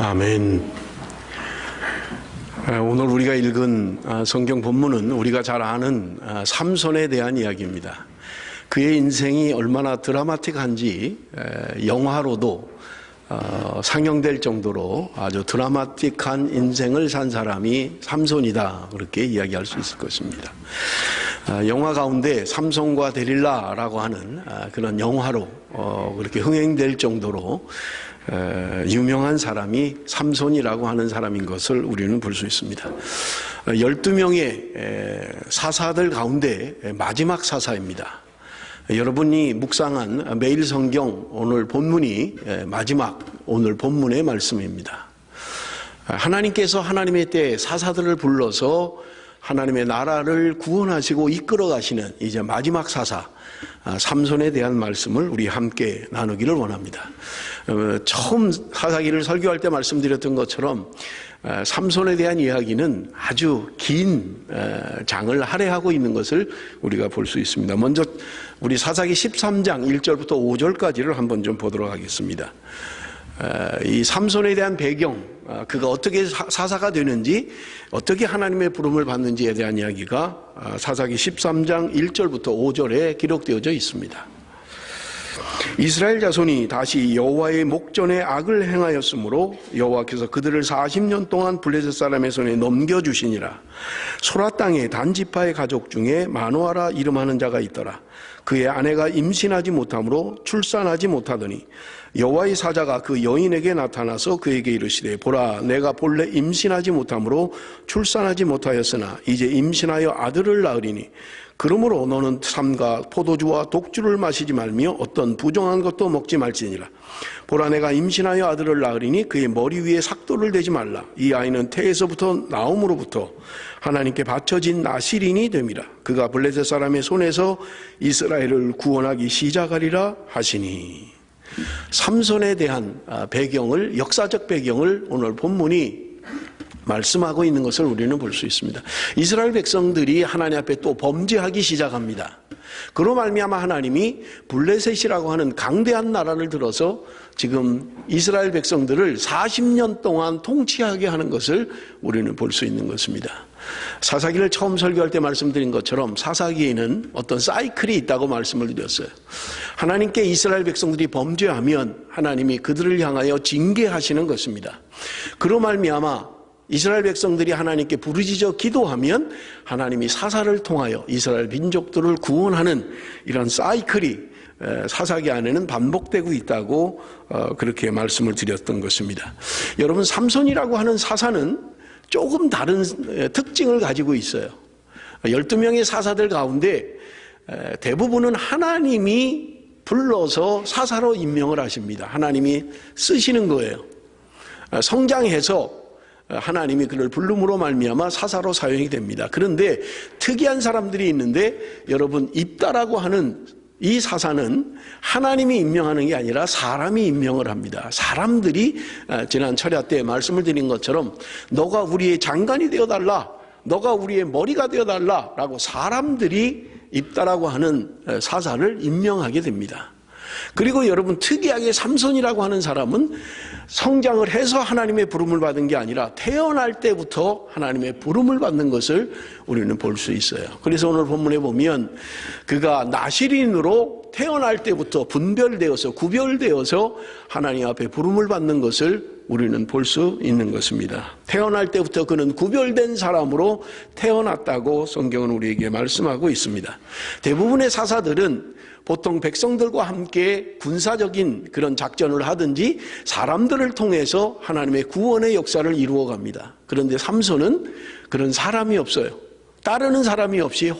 아멘. 오늘 우리가 읽은 성경 본문은 우리가 잘 아는 삼손에 대한 이야기입니다. 그의 인생이 얼마나 드라마틱한지 영화로도 상영될 정도로 아주 드라마틱한 인생을 산 사람이 삼손이다, 그렇게 이야기할 수 있을 것입니다. 영화 가운데 삼손과 데릴라라고 하는 그런 영화로 그렇게 흥행될 정도로 유명한 사람이 삼손이라고 하는 사람인 것을 우리는 볼 수 있습니다. 12명의 사사들 가운데 마지막 사사입니다. 여러분이 묵상한 매일 성경 오늘 본문이 마지막 오늘 본문의 말씀입니다. 하나님께서 하나님의 때에 사사들을 불러서 하나님의 나라를 구원하시고 이끌어 가시는 이제 마지막 사사 삼손에 대한 말씀을 우리 함께 나누기를 원합니다. 처음 사사기를 설교할 때 말씀드렸던 것처럼 삼손에 대한 이야기는 아주 긴 장을 할애하고 있는 것을 우리가 볼 수 있습니다. 먼저 우리 사사기 13장 1절부터 5절까지를 한번 좀 보도록 하겠습니다. 이 삼손에 대한 배경, 그가 어떻게 사사가 되는지, 어떻게 하나님의 부름을 받는지에 대한 이야기가 사사기 13장 1절부터 5절에 기록되어져 있습니다. 이스라엘 자손이 다시 여호와의 목전에 악을 행하였으므로 여호와께서 그들을 40년 동안 블레셋 사람의 손에 넘겨주시니라. 소라 땅에 단 지파의 가족 중에 마노아라 이름하는 자가 있더라. 그의 아내가 임신하지 못하므로 출산하지 못하더니 여호와의 사자가 그 여인에게 나타나서 그에게 이르시되, 보라, 내가 본래 임신하지 못하므로 출산하지 못하였으나 이제 임신하여 아들을 낳으리니 그러므로 너는 삼가 포도주와 독주를 마시지 말며 어떤 부정한 것도 먹지 말지니라. 보라, 내가 임신하여 아들을 낳으리니 그의 머리 위에 삭도를 대지 말라. 이 아이는 태에서부터 나옴으로부터 하나님께 바쳐진 나실인이 됨이라. 그가 블레셋 사람의 손에서 이스라엘을 구원하기 시작하리라 하시니. 삼손에 대한 배경을, 역사적 배경을 오늘 본문이 말씀하고 있는 것을 우리는 볼 수 있습니다. 이스라엘 백성들이 하나님 앞에 또 범죄하기 시작합니다. 그로 말미암아 하나님이 블레셋이라고 하는 강대한 나라를 들어서 지금 이스라엘 백성들을 40년 동안 통치하게 하는 것을 우리는 볼 수 있는 것입니다. 사사기를 처음 설교할 때 말씀드린 것처럼 사사기에는 어떤 사이클이 있다고 말씀을 드렸어요. 하나님께 이스라엘 백성들이 범죄하면 하나님이 그들을 향하여 징계하시는 것입니다. 그로 말미암아 이스라엘 백성들이 하나님께 부르짖어 기도하면 하나님이 사사를 통하여 이스라엘 민족들을 구원하는 이런 사이클이 사사기 안에는 반복되고 있다고 그렇게 말씀을 드렸던 것입니다. 여러분, 삼손이라고 하는 사사는 조금 다른 특징을 가지고 있어요. 12명의 사사들 가운데 대부분은 하나님이 불러서 사사로 임명을 하십니다. 하나님이 쓰시는 거예요. 성장해서 하나님이 그를 부름으로 말미암아 사사로 사용이 됩니다. 그런데 특이한 사람들이 있는데, 여러분, 입다라고 하는 이 사사는 하나님이 임명하는 게 아니라 사람이 임명을 합니다. 사람들이 지난 철야 때 말씀을 드린 것처럼 너가 우리의 장관이 되어달라, 너가 우리의 머리가 되어달라 라고 사람들이 입다라고 하는 사사를 임명하게 됩니다. 그리고 여러분, 특이하게 삼손이라고 하는 사람은 성장을 해서 하나님의 부름을 받은 게 아니라 태어날 때부터 하나님의 부름을 받는 것을 우리는 볼 수 있어요. 그래서 오늘 본문에 보면 그가 나실인으로 태어날 때부터 분별되어서 구별되어서 하나님 앞에 부름을 받는 것을 우리는 볼 수 있는 것입니다. 태어날 때부터 그는 구별된 사람으로 태어났다고 성경은 우리에게 말씀하고 있습니다. 대부분의 사사들은 보통 백성들과 함께 군사적인 그런 작전을 하든지 사람들을 통해서 하나님의 구원의 역사를 이루어갑니다. 그런데 삼손은 그런 사람이 없어요. 따르는 사람이 없이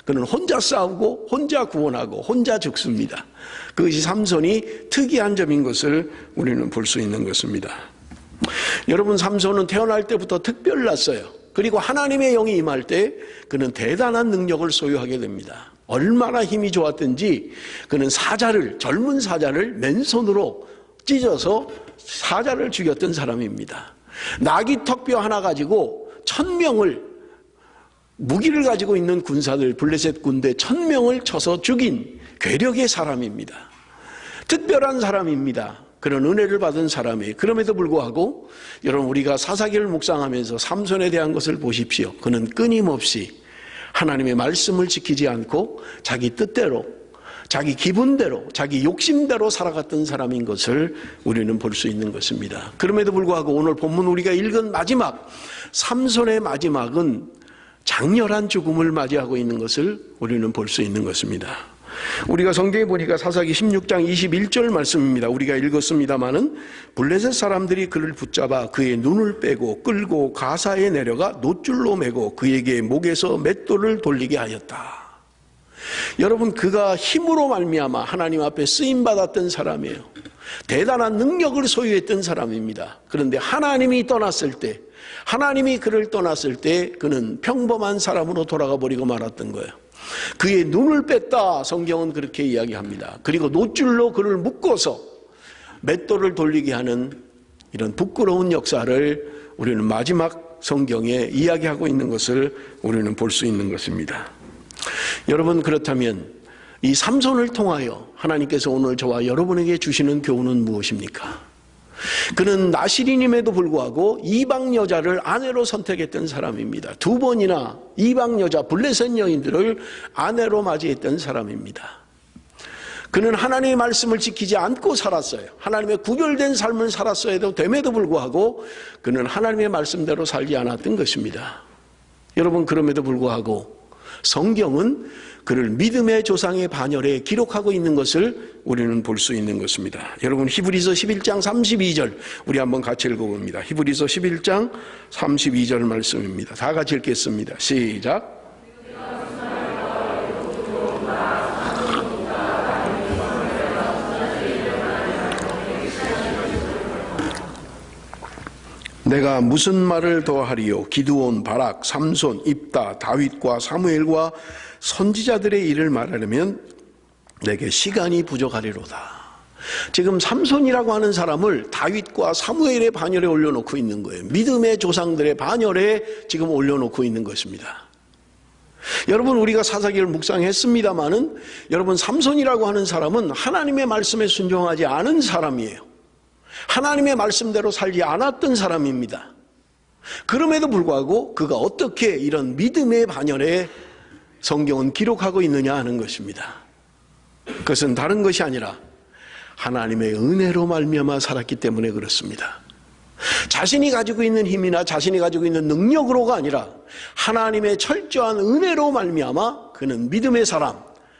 그는 혼자 싸우고 혼자 구원하고 혼자 죽습니다. 그것이 삼손이 특이한 점인 것을 우리는 볼 수 있는 것입니다. 여러분, 삼손은 태어날 때부터 특별났어요. 그리고 하나님의 영이 임할 때 그는 대단한 능력을 소유하게 됩니다. 얼마나 힘이 좋았든지 그는 젊은 사자를 맨손으로 찢어서 사자를 죽였던 사람입니다. 나귀 턱뼈 하나 가지고 1000명을, 무기를 가지고 있는 군사들, 블레셋 군대 1000명을 쳐서 죽인 괴력의 사람입니다. 특별한 사람입니다. 그런 은혜를 받은 사람이에요. 그럼에도 불구하고 여러분, 우리가 사사기를 묵상하면서 삼손에 대한 것을 보십시오. 그는 끊임없이 하나님의 말씀을 지키지 않고 자기 뜻대로, 자기 기분대로, 자기 욕심대로 살아갔던 사람인 것을 우리는 볼 수 있는 것입니다. 그럼에도 불구하고 오늘 본문 우리가 읽은 마지막, 삼손의 마지막은 장렬한 죽음을 맞이하고 있는 것을 우리는 볼 수 있는 것입니다. 우리가 성경에 보니까 사사기 16장 21절 말씀입니다. 우리가 읽었습니다마는 블레셋 사람들이 그를 붙잡아 그의 눈을 빼고 끌고 가사에 내려가 놋줄로 매고 그에게 목에서 맷돌을 돌리게 하였다. 여러분, 그가 힘으로 말미암아 하나님 앞에 쓰임받았던 사람이에요. 대단한 능력을 소유했던 사람입니다. 그런데 하나님이 떠났을 때, 하나님이 그를 떠났을 때 그는 평범한 사람으로 돌아가 버리고 말았던 거예요. 그의 눈을 뺐다, 성경은 그렇게 이야기합니다. 그리고 놋줄로 그를 묶어서 맷돌을 돌리게 하는 이런 부끄러운 역사를 우리는 마지막 성경에 이야기하고 있는 것을 우리는 볼 수 있는 것입니다. 여러분, 그렇다면 이 삼손을 통하여 하나님께서 오늘 저와 여러분에게 주시는 교훈은 무엇입니까? 그는 나시린임에도 불구하고 이방 여자를 아내로 선택했던 사람입니다. 2번이나 이방 여자 블레셋 여인들을 아내로 맞이했던 사람입니다. 그는 하나님의 말씀을 지키지 않고 살았어요. 하나님의 구별된 삶을 살았어야 됨에도 불구하고 그는 하나님의 말씀대로 살지 않았던 것입니다. 여러분, 그럼에도 불구하고 성경은 그를 믿음의 조상의 반열에 기록하고 있는 것을 우리는 볼 수 있는 것입니다. 여러분, 히브리서 11장 32절 우리 한번 같이 읽어봅니다. 히브리서 11장 32절 말씀입니다. 다 같이 읽겠습니다. 시작. 내가 무슨 말을 더하리요? 기드온, 바락, 삼손, 입다, 다윗과 사무엘과 선지자들의 일을 말하려면 내게 시간이 부족하리로다. 지금 삼손이라고 하는 사람을 다윗과 사무엘의 반열에 올려놓고 있는 거예요. 믿음의 조상들의 반열에 지금 올려놓고 있는 것입니다. 여러분, 우리가 사사기를 묵상했습니다마는 여러분, 삼손이라고 하는 사람은 하나님의 말씀에 순종하지 않은 사람이에요. 하나님의 말씀대로 살지 않았던 사람입니다. 그럼에도 불구하고 그가 어떻게 이런 믿음의 반열에 성경은 기록하고 있느냐 하는 것입니다. 그것은 다른 것이 아니라 하나님의 은혜로 말미암아 살았기 때문에 그렇습니다. 자신이 가지고 있는 힘이나 자신이 가지고 있는 능력으로가 아니라 하나님의 철저한 은혜로 말미암아 그는 믿음의 사람,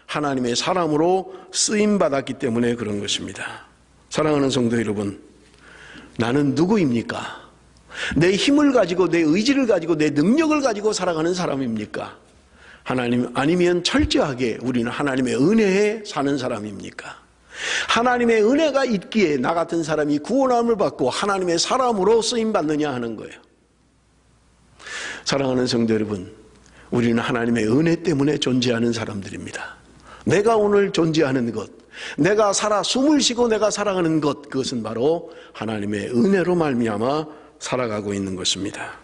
하나님의 사람으로 쓰임받았기 때문에 그런 것입니다. 사랑하는 성도 여러분, 나는 누구입니까? 내 힘을 가지고, 내 의지를 가지고, 내 능력을 가지고 살아가는 사람입니까? 하나님, 아니면 철저하게 우리는 하나님의 은혜에 사는 사람입니까? 하나님의 은혜가 있기에 나 같은 사람이 구원함을 받고 하나님의 사람으로 쓰임받느냐 하는 거예요. 사랑하는 성도 여러분, 우리는 하나님의 은혜 때문에 존재하는 사람들입니다. 내가 오늘 존재하는 것, 내가 살아 숨을 쉬고 내가 살아가는 것, 그것은 바로 하나님의 은혜로 말미암아 살아가고 있는 것입니다.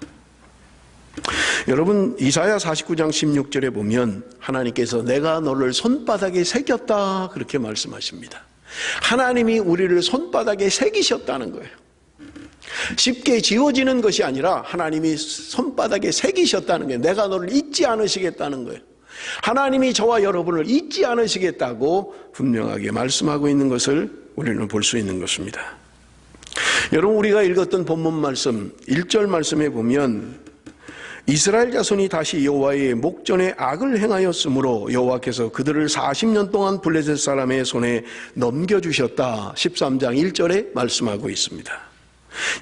여러분, 이사야 49장 16절에 보면 하나님께서 내가 너를 손바닥에 새겼다 그렇게 말씀하십니다. 하나님이 우리를 손바닥에 새기셨다는 거예요. 쉽게 지워지는 것이 아니라 하나님이 손바닥에 새기셨다는 거예요. 내가 너를 잊지 않으시겠다는 거예요. 하나님이 저와 여러분을 잊지 않으시겠다고 분명하게 말씀하고 있는 것을 우리는 볼 수 있는 것입니다. 여러분, 우리가 읽었던 본문 말씀 1절 말씀에 보면 이스라엘 자손이 다시 여호와의 목전에 악을 행하였으므로 여호와께서 그들을 40년 동안 블레셋 사람의 손에 넘겨주셨다. 13장 1절에 말씀하고 있습니다.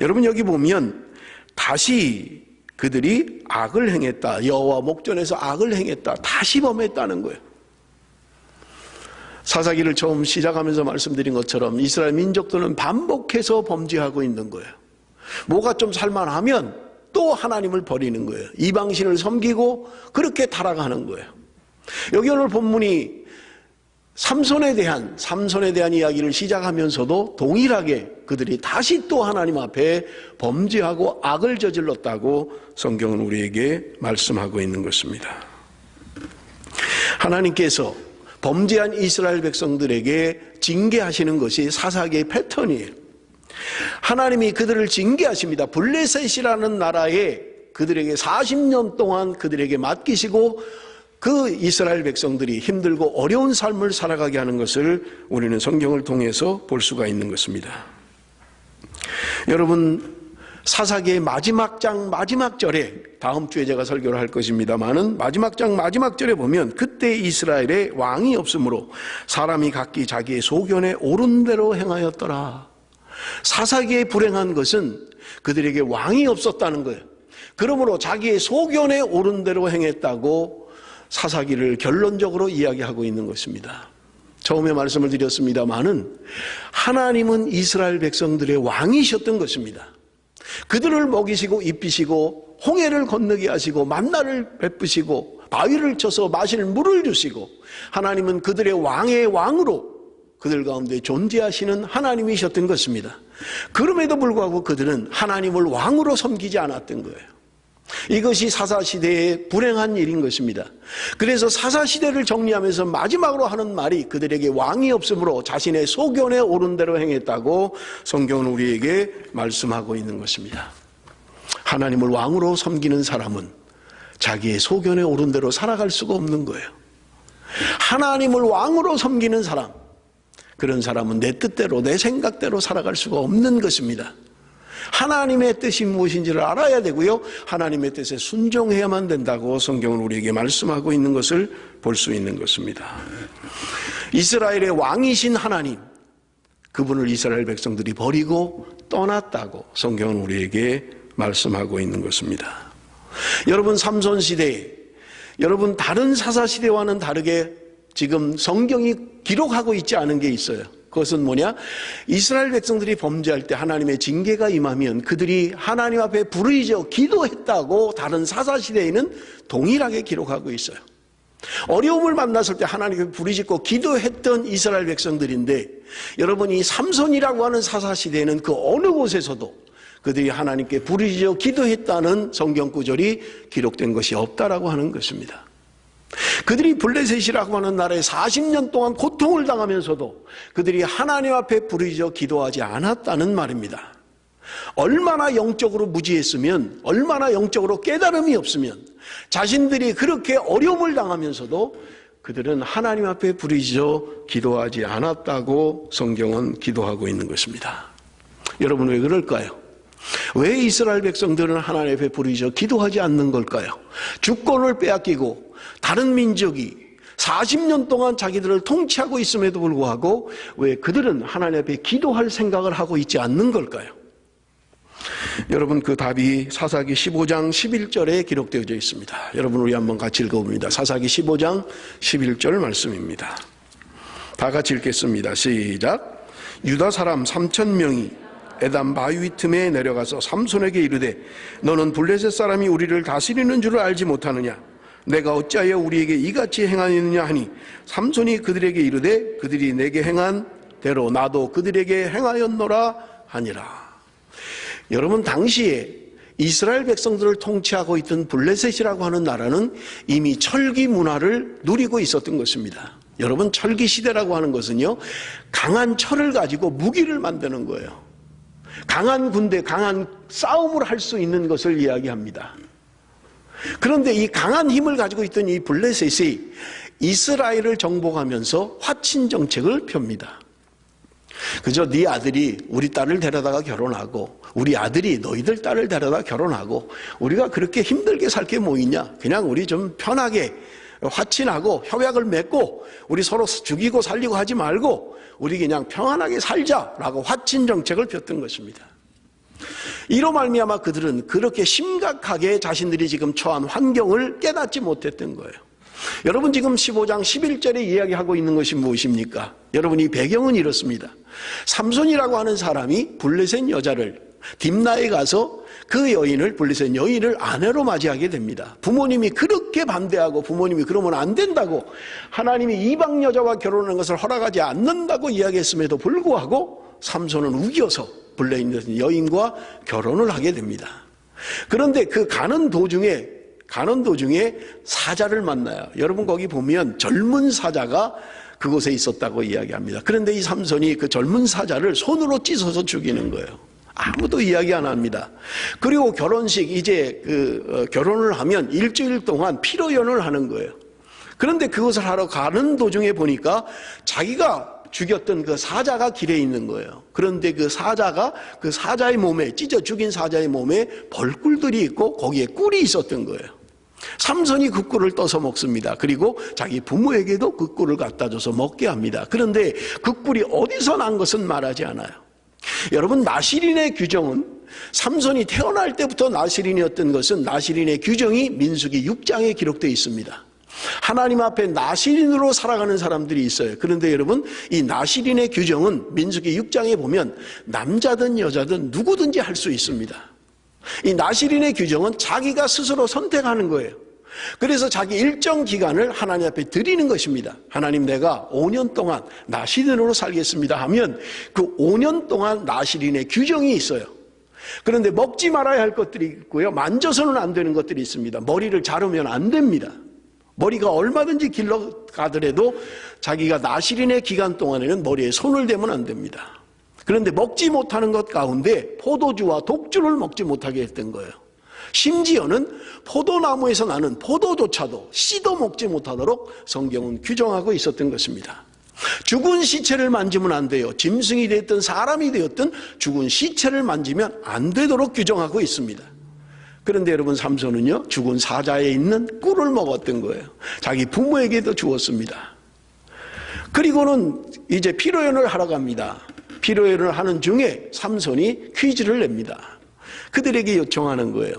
여러분, 여기 보면 다시 그들이 악을 행했다. 여호와 목전에서 악을 행했다. 다시 범했다는 거예요. 사사기를 처음 시작하면서 말씀드린 것처럼 이스라엘 민족들은 반복해서 범죄하고 있는 거예요. 뭐가 좀 살만하면 또 하나님을 버리는 거예요. 이방신을 섬기고 그렇게 타락하는 거예요. 여기 오늘 본문이 삼손에 대한 이야기를 시작하면서도 동일하게 그들이 다시 또 하나님 앞에 범죄하고 악을 저질렀다고 성경은 우리에게 말씀하고 있는 것입니다. 하나님께서 범죄한 이스라엘 백성들에게 징계하시는 것이 사사기의 패턴이에요. 하나님이 그들을 징계하십니다. 블레셋이라는 나라에 그들에게 40년 동안 그들에게 맡기시고 그 이스라엘 백성들이 힘들고 어려운 삶을 살아가게 하는 것을 우리는 성경을 통해서 볼 수가 있는 것입니다. 여러분, 사사기의 마지막 장 마지막 절에, 다음 주에 제가 설교를 할 것입니다만은 마지막 장 마지막 절에 보면 그때 이스라엘에 왕이 없으므로 사람이 각기 자기의 소견에 옳은 대로 행하였더라. 사사기에 불행한 것은 그들에게 왕이 없었다는 거예요. 그러므로 자기의 소견에 옳은 대로 행했다고 사사기를 결론적으로 이야기하고 있는 것입니다. 처음에 말씀을 드렸습니다마는 하나님은 이스라엘 백성들의 왕이셨던 것입니다. 그들을 먹이시고 입히시고 홍해를 건너게 하시고 만나를 베푸시고 바위를 쳐서 마실 물을 주시고 하나님은 그들의 왕의 왕으로 그들 가운데 존재하시는 하나님이셨던 것입니다. 그럼에도 불구하고 그들은 하나님을 왕으로 섬기지 않았던 거예요. 이것이 사사시대의 불행한 일인 것입니다. 그래서 사사시대를 정리하면서 마지막으로 하는 말이 그들에게 왕이 없으므로 자신의 소견에 옳은 대로 행했다고 성경은 우리에게 말씀하고 있는 것입니다. 하나님을 왕으로 섬기는 사람은 자기의 소견에 옳은 대로 살아갈 수가 없는 거예요. 하나님을 왕으로 섬기는 사람, 그런 사람은 내 뜻대로 내 생각대로 살아갈 수가 없는 것입니다. 하나님의 뜻이 무엇인지를 알아야 되고요, 하나님의 뜻에 순종해야만 된다고 성경은 우리에게 말씀하고 있는 것을 볼 수 있는 것입니다. 이스라엘의 왕이신 하나님, 그분을 이스라엘 백성들이 버리고 떠났다고 성경은 우리에게 말씀하고 있는 것입니다. 여러분, 삼손 시대에, 여러분 다른 사사 시대와는 다르게 지금 성경이 기록하고 있지 않은 게 있어요. 그것은 뭐냐? 이스라엘 백성들이 범죄할 때 하나님의 징계가 임하면 그들이 하나님 앞에 부르짖어 기도했다고 다른 사사시대에는 동일하게 기록하고 있어요. 어려움을 만났을 때 하나님께 부르짖고 기도했던 이스라엘 백성들인데, 여러분 이 삼손이라고 하는 사사시대에는 그 어느 곳에서도 그들이 하나님께 부르짖어 기도했다는 성경 구절이 기록된 것이 없다라고 하는 것입니다. 그들이 블레셋이라고 하는 나라에 40년 동안 고통을 당하면서도 그들이 하나님 앞에 부르짖어 기도하지 않았다는 말입니다. 얼마나 영적으로 무지했으면, 얼마나 영적으로 깨달음이 없으면 자신들이 그렇게 어려움을 당하면서도 그들은 하나님 앞에 부르짖어 기도하지 않았다고 성경은 기도하고 있는 것입니다. 여러분, 왜 그럴까요? 왜 이스라엘 백성들은 하나님 앞에 부르짖어 기도하지 않는 걸까요? 주권을 빼앗기고 다른 민족이 40년 동안 자기들을 통치하고 있음에도 불구하고 왜 그들은 하나님 앞에 기도할 생각을 하고 있지 않는 걸까요? 여러분, 그 답이 사사기 15장 11절에 기록되어져 있습니다. 여러분, 우리 한번 같이 읽어봅니다. 사사기 15장 11절 말씀입니다. 다 같이 읽겠습니다. 시작. 유다 사람 3,000명이 에담 바위 틈에 내려가서 삼손에게 이르되 너는 블레셋 사람이 우리를 다스리는 줄을 알지 못하느냐? 내가 어찌하여 우리에게 이같이 행하느냐 하니 삼손이 그들에게 이르되 그들이 내게 행한 대로 나도 그들에게 행하였노라 하니라. 여러분, 당시에 이스라엘 백성들을 통치하고 있던 블레셋이라고 하는 나라는 이미 철기 문화를 누리고 있었던 것입니다. 여러분, 철기 시대라고 하는 것은요, 강한 철을 가지고 무기를 만드는 거예요. 강한 군대, 강한 싸움을 할 수 있는 것을 이야기합니다. 그런데 이 강한 힘을 가지고 있던 이 블레셋이 이스라엘을 정복하면서 화친 정책을 펴니다. 그저 네 아들이 우리 딸을 데려다가 결혼하고 우리 아들이 너희들 딸을 데려다 결혼하고 우리가 그렇게 힘들게 살 게 뭐 있냐? 그냥 우리 좀 편하게 화친하고 협약을 맺고 우리 서로 죽이고 살리고 하지 말고 우리 그냥 평안하게 살자라고 화친 정책을 폈던 것입니다. 이로 말미암아 그들은 그렇게 심각하게 자신들이 지금 처한 환경을 깨닫지 못했던 거예요. 여러분, 지금 15장 11절에 이야기하고 있는 것이 무엇입니까? 여러분, 이 배경은 이렇습니다. 삼손이라고 하는 사람이 블레셋 여자를 딥나에 가서 그 여인을, 블레셋 여인을 아내로 맞이하게 됩니다. 부모님이 그렇게 반대하고 부모님이 그러면 안 된다고, 하나님이 이방 여자와 결혼하는 것을 허락하지 않는다고 이야기했음에도 불구하고 삼손은 우겨서 블레셋 여인과 결혼을 하게 됩니다. 그런데 그 가는 도중에 사자를 만나요. 여러분, 거기 보면 젊은 사자가 그곳에 있었다고 이야기합니다. 그런데 이 삼손이 그 젊은 사자를 손으로 찢어서 죽이는 거예요. 아무도 이야기 안 합니다. 그리고 결혼식, 이제 결혼을 하면 일주일 동안 피로연을 하는 거예요. 그런데 그것을 하러 가는 도중에 보니까 자기가 죽였던 그 사자가 길에 있는 거예요. 그런데 그 사자가 그 사자의 몸에, 찢어 죽인 사자의 몸에 벌꿀들이 있고 거기에 꿀이 있었던 거예요. 삼손이 그 꿀을 떠서 먹습니다. 그리고 자기 부모에게도 그 꿀을 갖다 줘서 먹게 합니다. 그런데 그 꿀이 어디서 난 것은 말하지 않아요. 여러분, 나실인의 규정은, 삼손이 태어날 때부터 나실인이었던 것은 나실인의 규정이 민수기 6장에 기록되어 있습니다. 하나님 앞에 나실인으로 살아가는 사람들이 있어요. 그런데 여러분, 이 나실인의 규정은 민수기 6장에 보면 남자든 여자든 누구든지 할 수 있습니다. 이 나실인의 규정은 자기가 스스로 선택하는 거예요. 그래서 자기 일정 기간을 하나님 앞에 드리는 것입니다. 하나님, 내가 5년 동안 나실인으로 살겠습니다 하면 그 5년 동안 나실인의 규정이 있어요. 그런데 먹지 말아야 할 것들이 있고요, 만져서는 안 되는 것들이 있습니다. 머리를 자르면 안 됩니다. 머리가 얼마든지 길러가더라도 자기가 나실인의 기간 동안에는 머리에 손을 대면 안 됩니다. 그런데 먹지 못하는 것 가운데 포도주와 독주를 먹지 못하게 했던 거예요. 심지어는 포도나무에서 나는 포도조차도 씨도 먹지 못하도록 성경은 규정하고 있었던 것입니다. 죽은 시체를 만지면 안 돼요. 짐승이 되었든 사람이 되었든 죽은 시체를 만지면 안 되도록 규정하고 있습니다. 그런데 여러분, 삼손은요, 죽은 사자에 있는 꿀을 먹었던 거예요. 자기 부모에게도 주었습니다. 그리고는 이제 피로연을 하러 갑니다. 피로연을 하는 중에 삼손이 퀴즈를 냅니다. 그들에게 요청하는 거예요.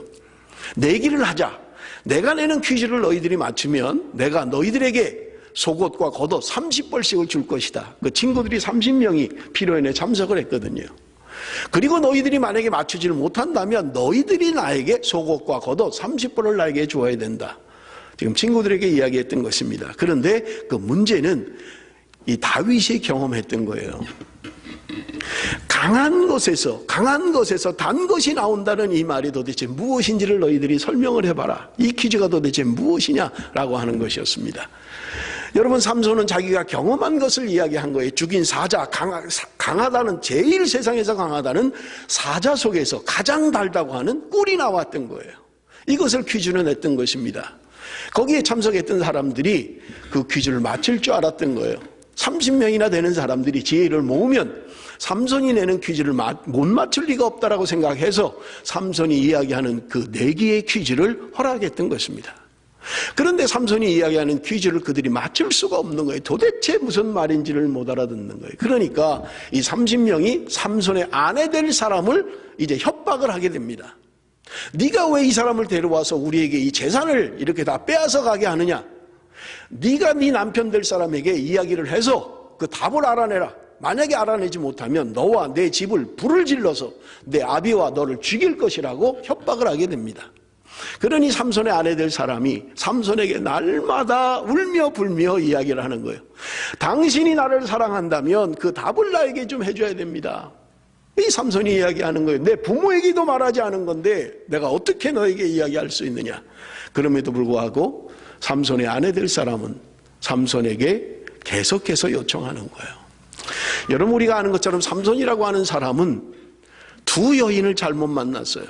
내기를 하자. 내가 내는 퀴즈를 너희들이 맞추면 내가 너희들에게 속옷과 겉옷 30벌씩을 줄 것이다. 그 친구들이 30명이 피로연에 참석을 했거든요. 그리고 너희들이 만약에 맞추지를 못한다면 너희들이 나에게 속옷과 겉옷 30벌을 나에게 주어야 된다. 지금 친구들에게 이야기했던 것입니다. 그런데 그 문제는 이 다윗이 경험했던 거예요. 강한 것에서 단 것이 나온다는 이 말이 도대체 무엇인지를 너희들이 설명을 해봐라. 이 퀴즈가 도대체 무엇이냐라고 하는 것이었습니다. 여러분, 삼손은 자기가 경험한 것을 이야기한 거예요. 죽인 사자, 강하다는, 제일 세상에서 강하다는 사자 속에서 가장 달다고 하는 꿀이 나왔던 거예요. 이것을 퀴즈로 냈던 것입니다. 거기에 참석했던 사람들이 그 퀴즈를 맞힐 줄 알았던 거예요. 30명이나 되는 사람들이 지혜를 모으면 삼손이 내는 퀴즈를 못 맞출 리가 없다라고 생각해서 삼손이 이야기하는 그 내기의 퀴즈를 허락했던 것입니다. 그런데 삼손이 이야기하는 퀴즈를 그들이 맞출 수가 없는 거예요. 도대체 무슨 말인지를 못 알아듣는 거예요. 그러니까 이 30명이 삼손의 아내 될 사람을 이제 협박을 하게 됩니다. 네가 왜 이 사람을 데려와서 우리에게 이 재산을 이렇게 다 빼앗아 가게 하느냐? 네가 네 남편 될 사람에게 이야기를 해서 그 답을 알아내라. 만약에 알아내지 못하면 너와 내 집을 불을 질러서 내 아비와 너를 죽일 것이라고 협박을 하게 됩니다. 그러니 삼손의 아내 될 사람이 삼손에게 날마다 울며 불며 이야기를 하는 거예요. 당신이 나를 사랑한다면 그 답을 나에게 좀 해줘야 됩니다. 이 삼손이 이야기하는 거예요. 내 부모에게도 말하지 않은 건데 내가 어떻게 너에게 이야기할 수 있느냐. 그럼에도 불구하고 삼손의 아내 될 사람은 삼손에게 계속해서 요청하는 거예요. 여러분, 우리가 아는 것처럼 삼손이라고 하는 사람은 두 여인을 잘못 만났어요.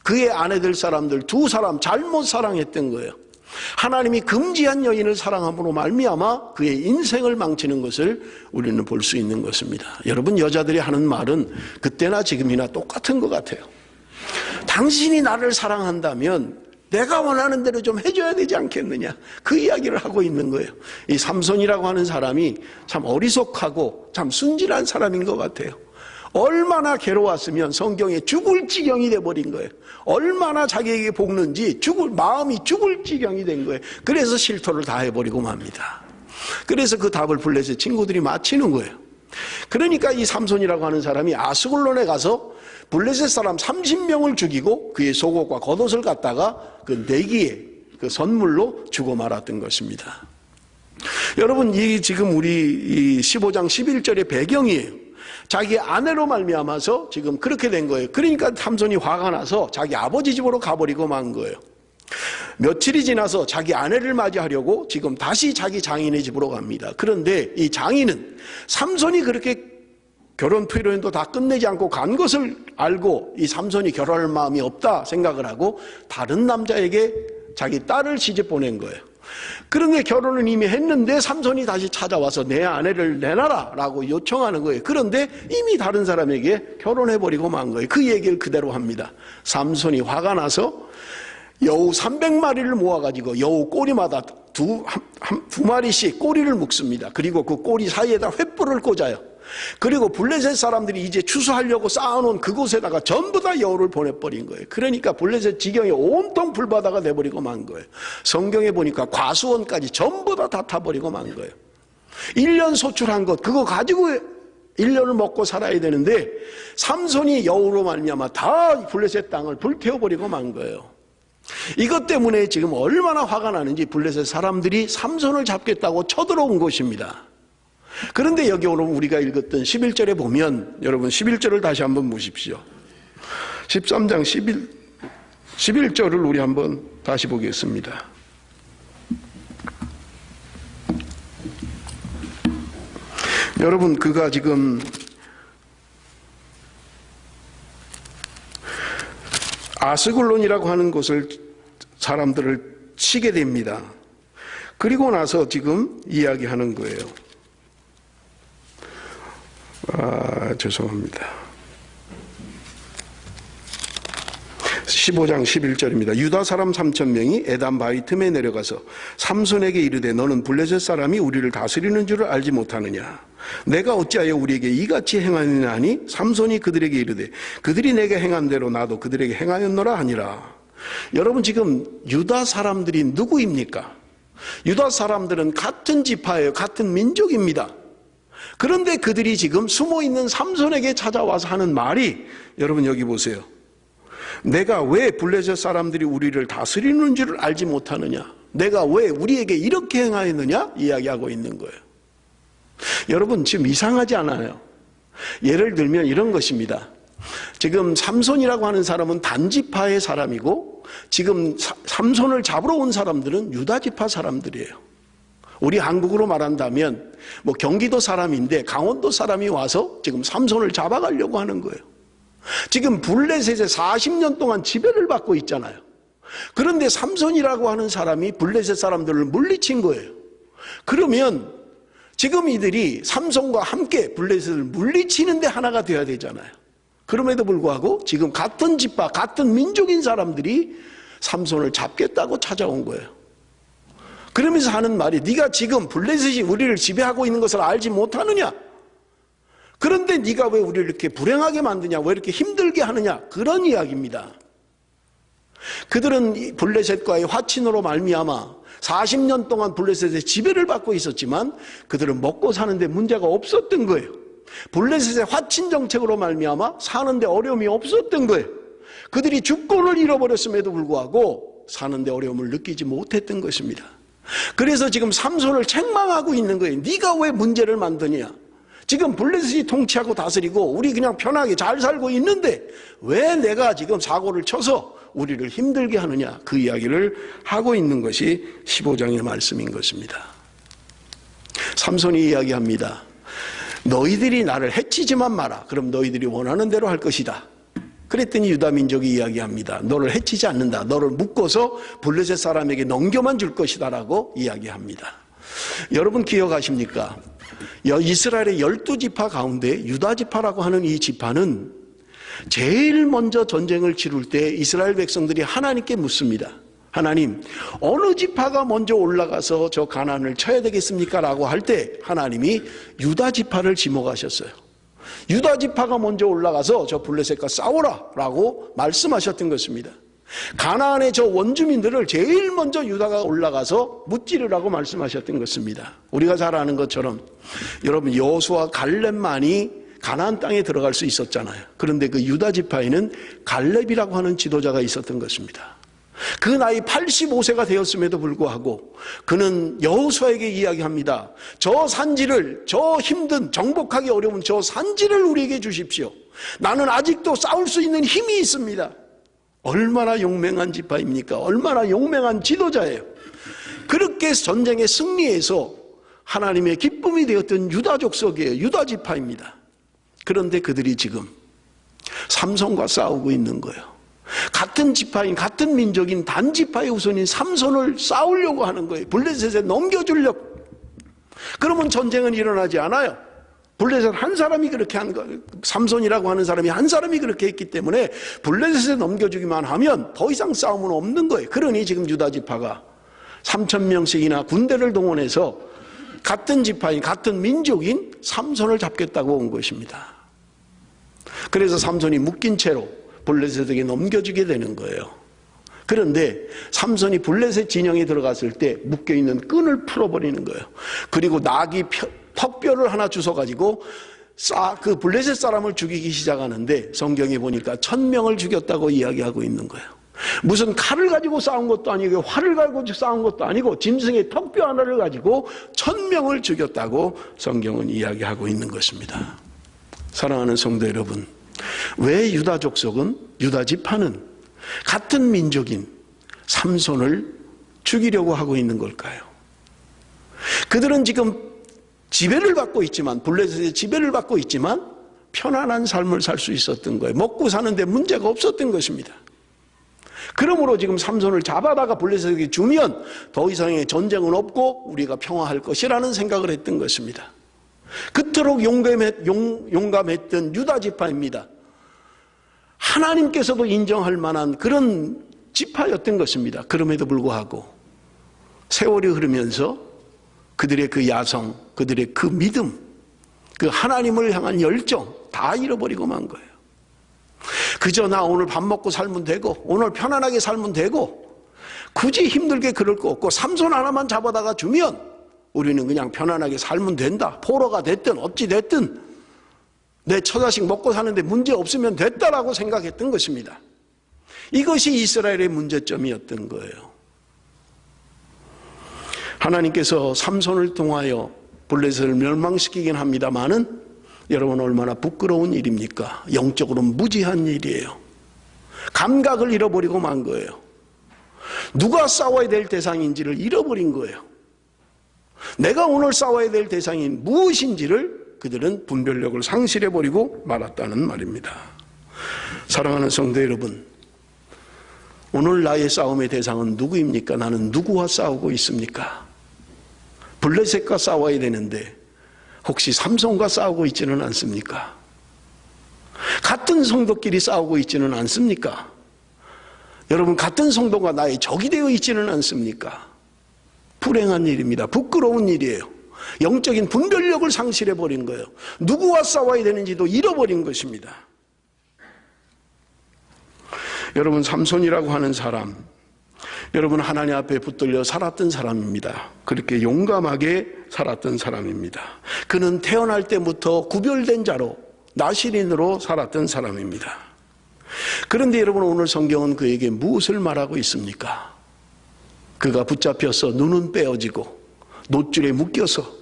그의 아내 될 사람들 두 사람 잘못 사랑했던 거예요. 하나님이 금지한 여인을 사랑함으로 말미암아 그의 인생을 망치는 것을 우리는 볼 수 있는 것입니다. 여러분, 여자들이 하는 말은 그때나 지금이나 똑같은 것 같아요. 당신이 나를 사랑한다면 내가 원하는 대로 좀 해줘야 되지 않겠느냐, 그 이야기를 하고 있는 거예요. 이 삼손이라고 하는 사람이 참 어리석하고 참 순진한 사람인 것 같아요. 얼마나 괴로웠으면 성경에 죽을 지경이 돼버린 거예요. 얼마나 자기에게 볶는지 마음이 죽을 지경이 된 거예요. 그래서 실토를 다 해버리고 맙니다. 그래서 그 답을 블레셋 친구들이 맞히는 거예요. 그러니까 이 삼손이라고 하는 사람이 아스글론에 가서 블레셋 사람 30명을 죽이고 그의 속옷과 겉옷을 갖다가 그 내기에 그 선물로 주고 말았던 것입니다. 여러분, 이 지금 우리 15장 11절의 배경이에요. 자기 아내로 말미암아서 지금 그렇게 된 거예요. 그러니까 삼손이 화가 나서 자기 아버지 집으로 가버리고 만 거예요. 며칠이 지나서 자기 아내를 맞이하려고 지금 다시 자기 장인의 집으로 갑니다. 그런데 이 장인은 삼손이 그렇게 결혼披露宴도 다 끝내지 않고 간 것을 알고 이 삼손이 결혼할 마음이 없다 생각을 하고 다른 남자에게 자기 딸을 시집 보낸 거예요. 그런데 결혼은 이미 했는데 삼손이 다시 찾아와서 내 아내를 내놔라 라고 요청하는 거예요. 그런데 이미 다른 사람에게 결혼해버리고 만 거예요. 그 얘기를 그대로 합니다. 삼손이 화가 나서 여우 300마리를 모아가지고 여우 꼬리마다 두 마리씩 꼬리를 묶습니다. 그리고 그 꼬리 사이에다 횃불을 꽂아요. 그리고 블레셋 사람들이 이제 추수하려고 쌓아놓은 그곳에다가 전부 다 여우를 보내버린 거예요. 그러니까 블레셋 지경이 온통 불바다가 돼버리고 만 거예요. 성경에 보니까 과수원까지 전부 다 타버리고 만 거예요. 1년 소출한 것 그거 가지고 1년을 먹고 살아야 되는데 삼손이 여우로 말미암아 다 블레셋 땅을 불태워버리고 만 거예요. 이것 때문에 지금 얼마나 화가 나는지 블레셋 사람들이 삼손을 잡겠다고 쳐들어온 것입니다. 그런데 여기 오늘 우리가 읽었던 11절에 보면 여러분 11절을 다시 한번 보십시오. 13장 11절을 우리 한번 다시 보겠습니다. 여러분 그가 지금 아스글론이라고 하는 곳을 사람들을 치게 됩니다. 그리고 나서 지금 이야기하는 거예요. 죄송합니다. 15장 11절입니다. 유다 사람 3,000명이 에담 바위 틈에 내려가서 삼손에게 이르되 너는 블레셋 사람이 우리를 다스리는 줄을 알지 못하느냐. 내가 어찌하여 우리에게 이같이 행하느냐 하니 삼손이 그들에게 이르되 그들이 내게 행한 대로 나도 그들에게 행하였노라 하니라. 여러분 지금 유다 사람들이 누구입니까? 유다 사람들은 같은 지파예요. 같은 민족입니다. 그런데 그들이 지금 숨어있는 삼손에게 찾아와서 하는 말이 여러분 여기 보세요. 내가 왜 블레셋 사람들이 우리를 다스리는 줄을 알지 못하느냐. 내가 왜 우리에게 이렇게 행하였느냐 이야기하고 있는 거예요. 여러분 지금 이상하지 않아요? 예를 들면 이런 것입니다. 지금 삼손이라고 하는 사람은 단지파의 사람이고 지금 삼손을 잡으러 온 사람들은 유다지파 사람들이에요. 우리 한국으로 말한다면 뭐 경기도 사람인데 강원도 사람이 와서 지금 삼손을 잡아가려고 하는 거예요. 지금 블레셋에 40년 동안 지배를 받고 있잖아요. 그런데 삼손이라고 하는 사람이 블레셋 사람들을 물리친 거예요. 그러면 지금 이들이 삼손과 함께 블레셋을 물리치는데 하나가 되어야 되잖아요. 그럼에도 불구하고 지금 같은 집파 같은 민족인 사람들이 삼손을 잡겠다고 찾아온 거예요. 그러면서 하는 말이 네가 지금 블레셋이 우리를 지배하고 있는 것을 알지 못하느냐. 그런데 네가 왜 우리를 이렇게 불행하게 만드냐, 왜 이렇게 힘들게 하느냐, 그런 이야기입니다. 그들은 블레셋과의 화친으로 말미암아 40년 동안 블레셋의 지배를 받고 있었지만 그들은 먹고 사는데 문제가 없었던 거예요. 블레셋의 화친 정책으로 말미암아 사는데 어려움이 없었던 거예요. 그들이 주권을 잃어버렸음에도 불구하고 사는데 어려움을 느끼지 못했던 것입니다. 그래서 지금 삼손을 책망하고 있는 거예요. 네가 왜 문제를 만드냐. 지금 블레셋이 통치하고 다스리고 우리 그냥 편하게 잘 살고 있는데 왜 내가 지금 사고를 쳐서 우리를 힘들게 하느냐. 그 이야기를 하고 있는 것이 15장의 말씀인 것입니다. 삼손이 이야기합니다. 너희들이 나를 해치지만 마라. 그럼 너희들이 원하는 대로 할 것이다. 그랬더니 유다 민족이 이야기합니다. 너를 해치지 않는다. 너를 묶어서 블레셋 사람에게 넘겨만 줄 것이다 라고 이야기합니다. 여러분 기억하십니까? 이스라엘의 12지파 가운데 유다지파라고 하는 이 지파는 제일 먼저 전쟁을 치룰 때 이스라엘 백성들이 하나님께 묻습니다. 하나님, 어느 지파가 먼저 올라가서 저 가나안을 쳐야 되겠습니까? 라고 할 때 하나님이 유다지파를 지목하셨어요. 유다지파가 먼저 올라가서 저 블레셋과 싸워라 라고 말씀하셨던 것입니다. 가나안의 저 원주민들을 제일 먼저 유다가 올라가서 무찌르라고 말씀하셨던 것입니다. 우리가 잘 아는 것처럼 여러분 여호수아 갈렙만이 가나안 땅에 들어갈 수 있었잖아요. 그런데 그 유다 지파에는 갈렙이라고 하는 지도자가 있었던 것입니다. 그 나이 85세가 되었음에도 불구하고 그는 여호수아에게 이야기합니다. 저 산지를, 저 힘든 정복하기 어려운 저 산지를 우리에게 주십시오. 나는 아직도 싸울 수 있는 힘이 있습니다. 얼마나 용맹한 지파입니까? 얼마나 용맹한 지도자예요. 그렇게 전쟁에 승리해서 하나님의 기쁨이 되었던 유다 족속이에요. 유다 지파입니다. 그런데 그들이 지금 삼손과 싸우고 있는 거예요. 같은 지파인, 같은 민족인 단지파의 후손인 삼손을 싸우려고 하는 거예요. 블레셋에 넘겨주려고. 그러면 전쟁은 일어나지 않아요. 블레셋 한 사람이 그렇게 한 거예요. 삼손이라고 하는 사람이 한 사람이 그렇게 했기 때문에 블레셋에 넘겨주기만 하면 더 이상 싸움은 없는 거예요. 그러니 지금 유다 지파가 3,000명씩이나 군대를 동원해서 같은 지파인, 같은 민족인 삼손을 잡겠다고 온 것입니다. 그래서 삼손이 묶인 채로 블레셋에게 넘겨주게 되는 거예요. 그런데 삼손이 블레셋 진영에 들어갔을 때 묶여있는 끈을 풀어버리는 거예요. 그리고 나귀 턱뼈를 하나 주워가지고 그 블레셋 사람을 죽이기 시작하는데 성경에 보니까 1,000명을 죽였다고 이야기하고 있는 거예요. 무슨 칼을 가지고 싸운 것도 아니고 활을 가지고 싸운 것도 아니고 짐승의 턱뼈 하나를 가지고 1,000명을 죽였다고 성경은 이야기하고 있는 것입니다. 사랑하는 성도 여러분, 왜 유다 족속은, 유다 지파는 같은 민족인 삼손을 죽이려고 하고 있는 걸까요? 그들은 지금 지배를 받고 있지만, 블레셋의 지배를 받고 있지만 편안한 삶을 살 수 있었던 거예요. 먹고 사는데 문제가 없었던 것입니다. 그러므로 지금 삼손을 잡아다가 블레셋에게 주면 더 이상의 전쟁은 없고 우리가 평화할 것이라는 생각을 했던 것입니다. 그토록 용감했던 유다 지파입니다. 하나님께서도 인정할 만한 그런 지파였던 것입니다. 그럼에도 불구하고 세월이 흐르면서 그들의 그 야성, 그들의 그 믿음, 그 하나님을 향한 열정 다 잃어버리고 만 거예요. 그저 나 오늘 밥 먹고 살면 되고 오늘 편안하게 살면 되고 굳이 힘들게 그럴 거 없고 삼손 하나만 잡아다가 주면 우리는 그냥 편안하게 살면 된다. 포로가 됐든 어찌 됐든 내 처자식 먹고 사는데 문제 없으면 됐다라고 생각했던 것입니다. 이것이 이스라엘의 문제점이었던 거예요. 하나님께서 삼손을 통하여 블레셋을 멸망시키긴 합니다마는 여러분 얼마나 부끄러운 일입니까? 영적으로 무지한 일이에요. 감각을 잃어버리고 만 거예요. 누가 싸워야 될 대상인지를 잃어버린 거예요. 내가 오늘 싸워야 될 대상이 무엇인지를 그들은 분별력을 상실해버리고 말았다는 말입니다. 사랑하는 성도 여러분, 오늘 나의 싸움의 대상은 누구입니까? 나는 누구와 싸우고 있습니까? 블레셋과 싸워야 되는데 혹시 삼손과 싸우고 있지는 않습니까? 같은 성도끼리 싸우고 있지는 않습니까? 여러분, 같은 성도가 나의 적이 되어 있지는 않습니까? 불행한 일입니다. 부끄러운 일이에요. 영적인 분별력을 상실해버린 거예요. 누구와 싸워야 되는지도 잃어버린 것입니다. 여러분, 삼손이라고 하는 사람, 여러분 하나님 앞에 붙들려 살았던 사람입니다. 그렇게 용감하게 살았던 사람입니다. 그는 태어날 때부터 구별된 자로 나실인으로 살았던 사람입니다. 그런데 여러분, 오늘 성경은 그에게 무엇을 말하고 있습니까? 그가 붙잡혀서 눈은 빼어지고 놋줄에 묶여서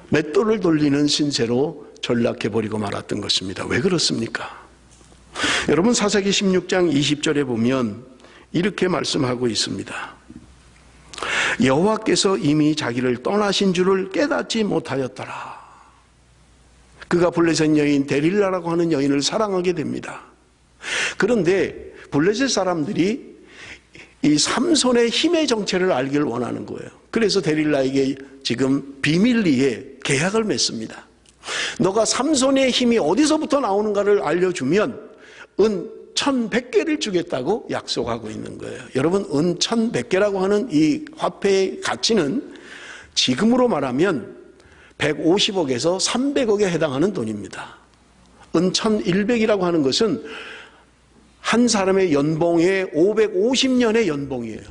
맷돌을 돌리는 신세로 전락해버리고 말았던 것입니다. 왜 그렇습니까? 여러분, 사사기 16장 20절에 보면 이렇게 말씀하고 있습니다. 여호와께서 이미 자기를 떠나신 줄을 깨닫지 못하였더라. 그가 블레셋 여인 데릴라라고 하는 여인을 사랑하게 됩니다. 그런데 블레셋 사람들이 이 삼손의 힘의 정체를 알기를 원하는 거예요. 그래서 데릴라에게 지금 비밀리에 계약을 맺습니다. 너가 삼손의 힘이 어디서부터 나오는가를 알려주면 은 1,100개를 주겠다고 약속하고 있는 거예요. 여러분, 은 1,100개라고 하는 이 화폐의 가치는 지금으로 말하면 150억에서 300억에 해당하는 돈입니다. 은 1,100이라고 하는 것은 한 사람의 연봉의 550년의 연봉이에요.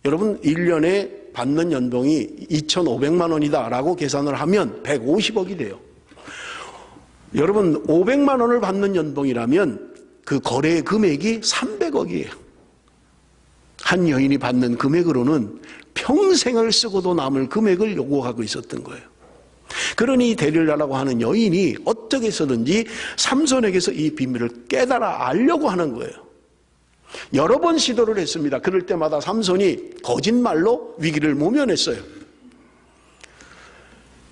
여러분, 1년에 받는 연봉이 2,500만 원이다 라고 계산을 하면 150억이 돼요. 여러분, 500만 원을 받는 연봉이라면 그 거래의 금액이 300억이에요. 한 여인이 받는 금액으로는 평생을 쓰고도 남을 금액을 요구하고 있었던 거예요. 그러니 데릴라라고 하는 여인이 어떻게 해서든지 삼손에게서 이 비밀을 깨달아 알려고 하는 거예요. 여러 번 시도를 했습니다. 그럴 때마다 삼손이 거짓말로 위기를 모면했어요.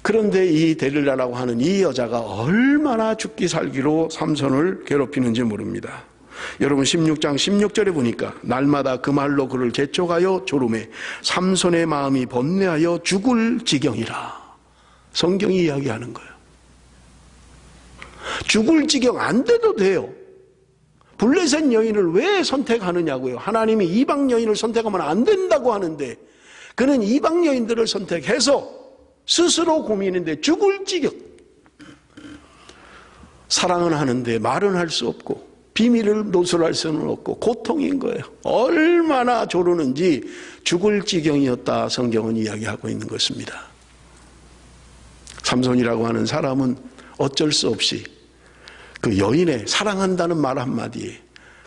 그런데 이 데릴라라고 하는 이 여자가 얼마나 죽기 살기로 삼손을 괴롭히는지 모릅니다. 여러분 16장 16절에 보니까 날마다 그 말로 그를 재촉하여 조름해 삼손의 마음이 번뇌하여 죽을 지경이라. 성경이 이야기하는 거예요. 죽을 지경 안 돼도 돼요. 블레셋 여인을 왜 선택하느냐고요. 하나님이 이방 여인을 선택하면 안 된다고 하는데 그는 이방 여인들을 선택해서 스스로 고민인데 죽을 지경. 사랑은 하는데 말은 할 수 없고 비밀을 노출할 수는 없고 고통인 거예요. 얼마나 조르는지 죽을 지경이었다 성경은 이야기하고 있는 것입니다. 삼손이라고 하는 사람은 어쩔 수 없이 그 여인의 사랑한다는 말 한마디에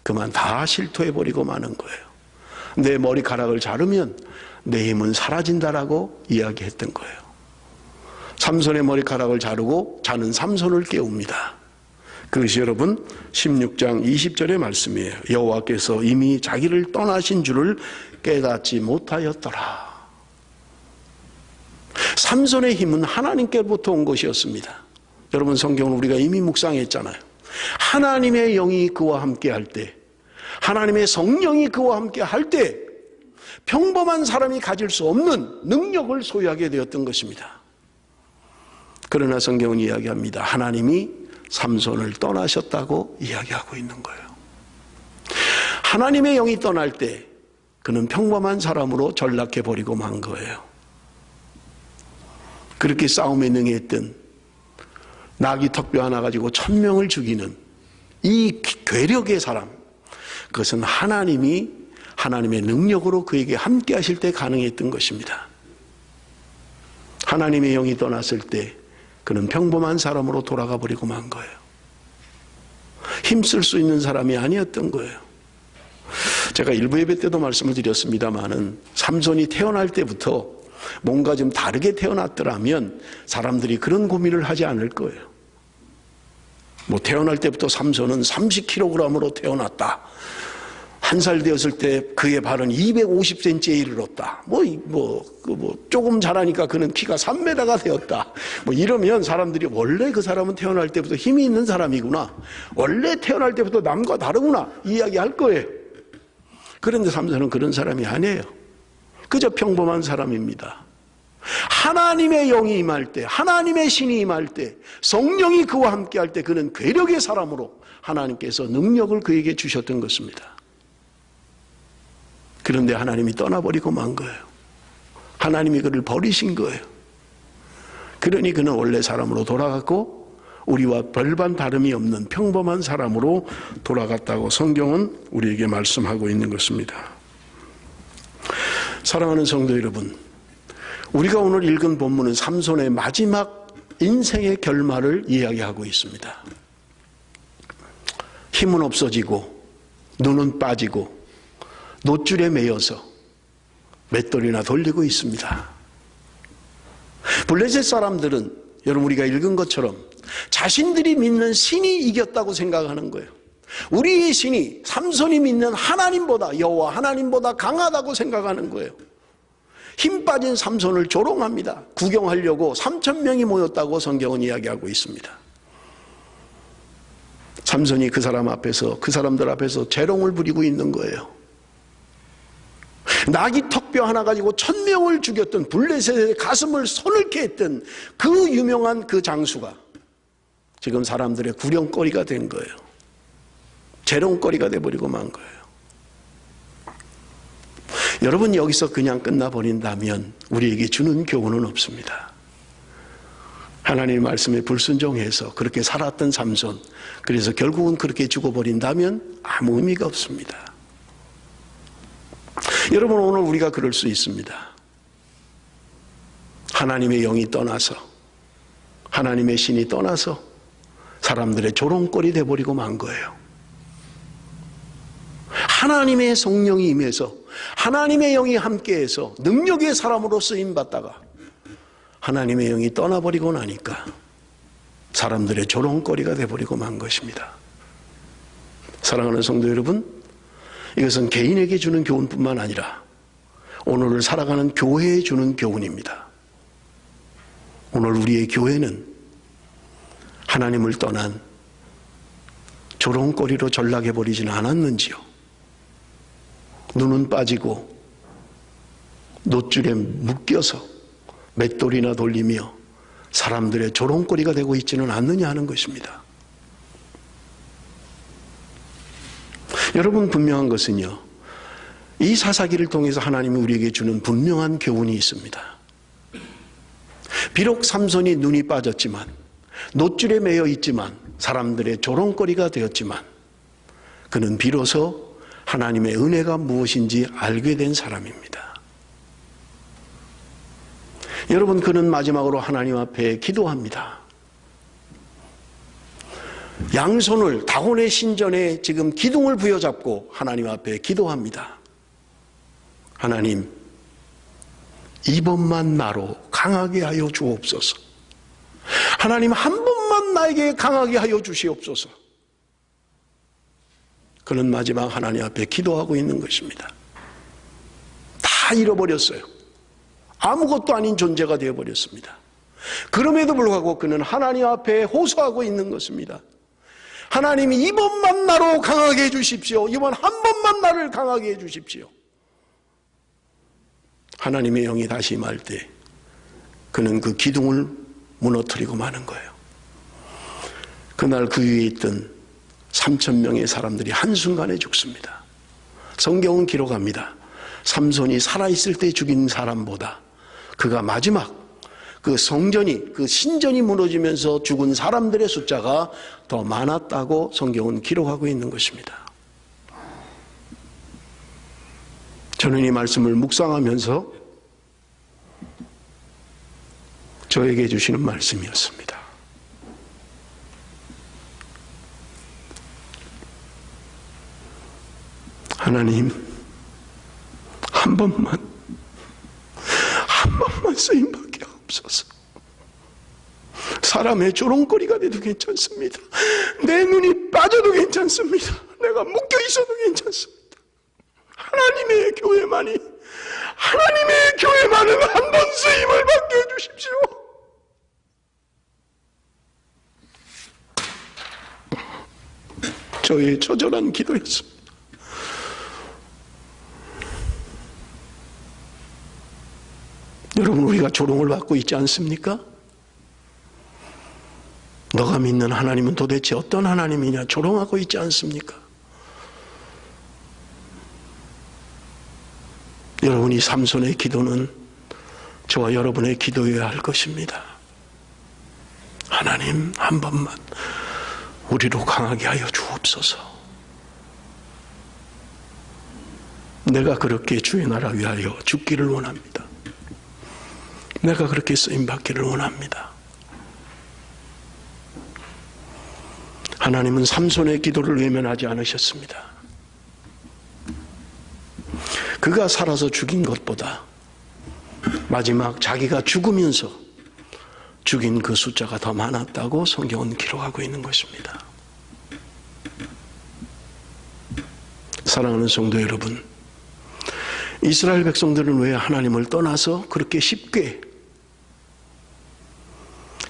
그만 다 실토해버리고 마는 거예요. 내 머리카락을 자르면 내 힘은 사라진다라고 이야기했던 거예요. 삼손의 머리카락을 자르고 자는 삼손을 깨웁니다. 그것이 여러분 16장 20절의 말씀이에요. 여호와께서 이미 자기를 떠나신 줄을 깨닫지 못하였더라. 삼손의 힘은 하나님께로부터 온 것이었습니다. 여러분 성경은 우리가 이미 묵상했잖아요. 하나님의 영이 그와 함께 할 때, 하나님의 성령이 그와 함께 할 때 평범한 사람이 가질 수 없는 능력을 소유하게 되었던 것입니다. 그러나 성경은 이야기합니다. 하나님이 삼손을 떠나셨다고 이야기하고 있는 거예요. 하나님의 영이 떠날 때 그는 평범한 사람으로 전락해버리고 만 거예요. 그렇게 싸움에 능했던 나귀 턱뼈 하나 가지고 1000명을 죽이는 이 괴력의 사람, 그것은 하나님이 하나님의 능력으로 그에게 함께 하실 때 가능했던 것입니다. 하나님의 영이 떠났을 때 그는 평범한 사람으로 돌아가 버리고 만 거예요. 힘쓸 수 있는 사람이 아니었던 거예요. 제가 일부 예배 때도 말씀을 드렸습니다마는 삼손이 태어날 때부터 뭔가 좀 다르게 태어났더라면 사람들이 그런 고민을 하지 않을 거예요. 뭐 태어날 때부터 삼손은 30kg으로 태어났다. 1살 되었을 때 그의 발은 250cm에 이르렀다. 조금 자라니까 그는 키가 3m가 되었다. 이러면 사람들이 원래 그 사람은 태어날 때부터 힘이 있는 사람이구나. 원래 태어날 때부터 남과 다르구나. 이야기할 거예요. 그런데 삼손은 그런 사람이 아니에요. 그저 평범한 사람입니다. 하나님의 영이 임할 때, 하나님의 신이 임할 때, 성령이 그와 함께 할 때 그는 괴력의 사람으로 하나님께서 능력을 그에게 주셨던 것입니다. 그런데 하나님이 떠나버리고 만 거예요. 하나님이 그를 버리신 거예요. 그러니 그는 원래 사람으로 돌아갔고 우리와 별반 다름이 없는 평범한 사람으로 돌아갔다고 성경은 우리에게 말씀하고 있는 것입니다. 사랑하는 성도 여러분, 우리가 오늘 읽은 본문은 삼손의 마지막 인생의 결말을 이야기하고 있습니다. 힘은 없어지고 눈은 빠지고 놋줄에 매여서 맷돌이나 돌리고 있습니다. 블레셋 사람들은 여러분 우리가 읽은 것처럼 자신들이 믿는 신이 이겼다고 생각하는 거예요. 우리의 신이 삼손이 믿는 하나님보다, 여호와 하나님보다 강하다고 생각하는 거예요. 힘 빠진 삼손을 조롱합니다. 구경하려고 3000명이 모였다고 성경은 이야기하고 있습니다. 삼손이 그 사람들 앞에서 재롱을 부리고 있는 거예요. 나귀 턱뼈 하나 가지고 1000명을 죽였던 블레셋의 가슴을 서늘케 했던 그 유명한 그 장수가 지금 사람들의 구령거리가 된 거예요. 재롱거리가 돼버리고 만 거예요. 여러분 여기서 그냥 끝나버린다면 우리에게 주는 교훈은 없습니다. 하나님의 말씀에 불순종해서 그렇게 살았던 삼손, 그래서 결국은 그렇게 죽어버린다면 아무 의미가 없습니다. 여러분 오늘 우리가 그럴 수 있습니다. 하나님의 영이 떠나서, 하나님의 신이 떠나서 사람들의 조롱거리 돼버리고 만 거예요. 하나님의 성령이 임해서 하나님의 영이 함께해서 능력의 사람으로 쓰임받다가 하나님의 영이 떠나버리고 나니까 사람들의 조롱거리가 돼버리고 만 것입니다. 사랑하는 성도 여러분, 이것은 개인에게 주는 교훈뿐만 아니라 오늘을 살아가는 교회에 주는 교훈입니다. 오늘 우리의 교회는 하나님을 떠난 조롱거리로 전락해버리지는 않았는지요? 눈은 빠지고 놋줄에 묶여서 맷돌이나 돌리며 사람들의 조롱거리가 되고 있지는 않느냐 하는 것입니다. 여러분, 분명한 것은요, 이 사사기를 통해서 하나님이 우리에게 주는 분명한 교훈이 있습니다. 비록 삼손이 눈이 빠졌지만, 놋줄에 매여 있지만, 사람들의 조롱거리가 되었지만, 그는 비로소 하나님의 은혜가 무엇인지 알게 된 사람입니다. 여러분, 그는 마지막으로 하나님 앞에 기도합니다. 양손을 다곤의 신전에 지금 기둥을 부여잡고 하나님 앞에 기도합니다. 하나님, 이번만 나로 강하게 하여 주옵소서. 하나님, 한 번만 나에게 강하게 하여 주시옵소서. 그는 마지막 하나님 앞에 기도하고 있는 것입니다. 다 잃어버렸어요. 아무것도 아닌 존재가 되어버렸습니다. 그럼에도 불구하고 그는 하나님 앞에 호소하고 있는 것입니다. 하나님이 이번만 나로 강하게 해주십시오. 이번 한 번만 나를 강하게 해주십시오. 하나님의 영이 다시 임할 때 그는 그 기둥을 무너뜨리고 마는 거예요. 그날 그 위에 있던 3,000명의 사람들이 한순간에 죽습니다. 성경은 기록합니다. 삼손이 살아있을 때 죽인 사람보다 그가 마지막 그 성전이, 그 신전이 무너지면서 죽은 사람들의 숫자가 더 많았다고 성경은 기록하고 있는 것입니다. 저는 이 말씀을 묵상하면서 저에게 주시는 말씀이었습니다. 하나님, 한 번만 쓰임받게 하옵소서. 사람의 조롱거리가 돼도 괜찮습니다. 내 눈이 빠져도 괜찮습니다. 내가 묶여 있어도 괜찮습니다. 하나님의 교회만은 한 번 쓰임을 받게 해주십시오. 저의 처절한 기도였습니다. 여러분, 우리가 조롱을 받고 있지 않습니까? 너가 믿는 하나님은 도대체 어떤 하나님이냐 조롱하고 있지 않습니까? 여러분이 삼손의 기도는 저와 여러분의 기도여야 할 것입니다. 하나님, 한 번만 우리로 강하게 하여 주옵소서. 내가 그렇게 주의 나라 위하여 죽기를 원합니다. 내가 그렇게 쓰임받기를 원합니다. 하나님은 삼손의 기도를 외면하지 않으셨습니다. 그가 살아서 죽인 것보다 마지막 자기가 죽으면서 죽인 그 숫자가 더 많았다고 성경은 기록하고 있는 것입니다. 사랑하는 성도 여러분, 이스라엘 백성들은 왜 하나님을 떠나서 그렇게 쉽게,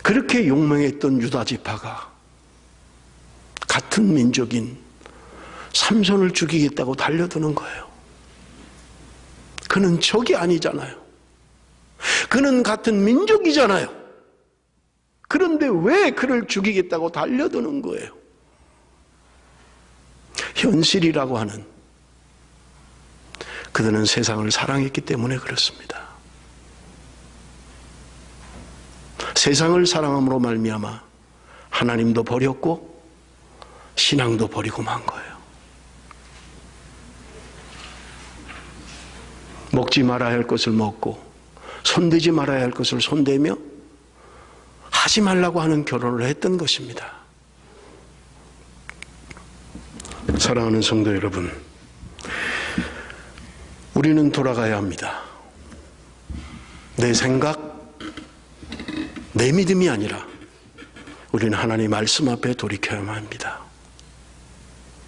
그렇게 용맹했던 유다 지파가 같은 민족인 삼손을 죽이겠다고 달려드는 거예요? 그는 적이 아니잖아요. 그는 같은 민족이잖아요. 그런데 왜 그를 죽이겠다고 달려드는 거예요? 현실이라고 하는, 그들은 세상을 사랑했기 때문에 그렇습니다. 세상을 사랑함으로 말미암아 하나님도 버렸고 신앙도 버리고 만 거예요. 먹지 말아야 할 것을 먹고 손대지 말아야 할 것을 손대며 하지 말라고 하는 결혼을 했던 것입니다. 사랑하는 성도 여러분, 우리는 돌아가야 합니다. 내 생각, 내 믿음이 아니라 우리는 하나님 말씀 앞에 돌이켜야만 합니다.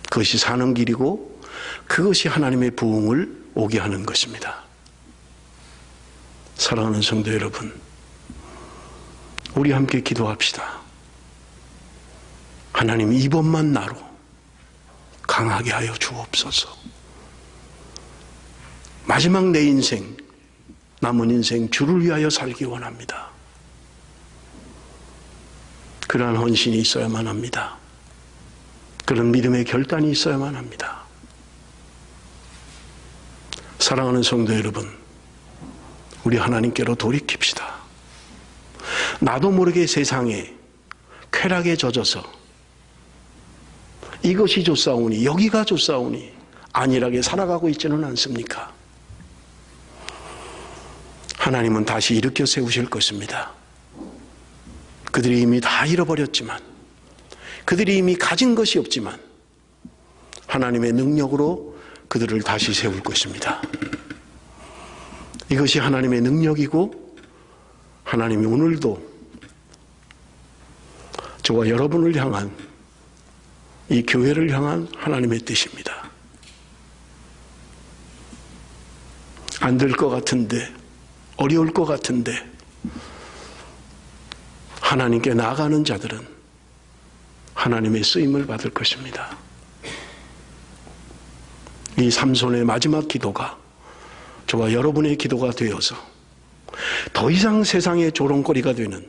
그것이 사는 길이고 그것이 하나님의 부흥을 오게 하는 것입니다. 사랑하는 성도 여러분, 우리 함께 기도합시다. 하나님, 이번만 나로 강하게 하여 주옵소서. 마지막 내 인생, 남은 인생 주를 위하여 살기 원합니다. 그러한 헌신이 있어야만 합니다. 그런 믿음의 결단이 있어야만 합니다. 사랑하는 성도 여러분, 우리 하나님께로 돌이킵시다. 나도 모르게 세상에 쾌락에 젖어서 이것이 좋사오니 여기가 좋사오니 안일하게 살아가고 있지는 않습니까? 하나님은 다시 일으켜 세우실 것입니다. 그들이 이미 다 잃어버렸지만, 그들이 이미 가진 것이 없지만 하나님의 능력으로 그들을 다시 세울 것입니다. 이것이 하나님의 능력이고, 하나님이 오늘도 저와 여러분을 향한, 이 교회를 향한 하나님의 뜻입니다. 안 될 것 같은데, 어려울 것 같은데 하나님께 나아가는 자들은 하나님의 쓰임을 받을 것입니다. 이 삼손의 마지막 기도가 저와 여러분의 기도가 되어서 더 이상 세상의 조롱거리가 되는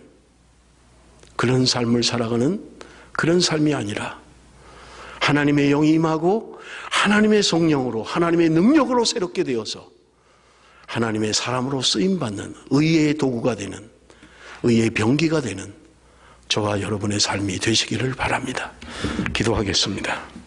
그런 삶을 살아가는 그런 삶이 아니라 하나님의 영이 임하고 하나님의 성령으로, 하나님의 능력으로 새롭게 되어서 하나님의 사람으로 쓰임받는 의의 도구가 되는, 의의 병기가 되는 저와 여러분의 삶이 되시기를 바랍니다. 기도하겠습니다.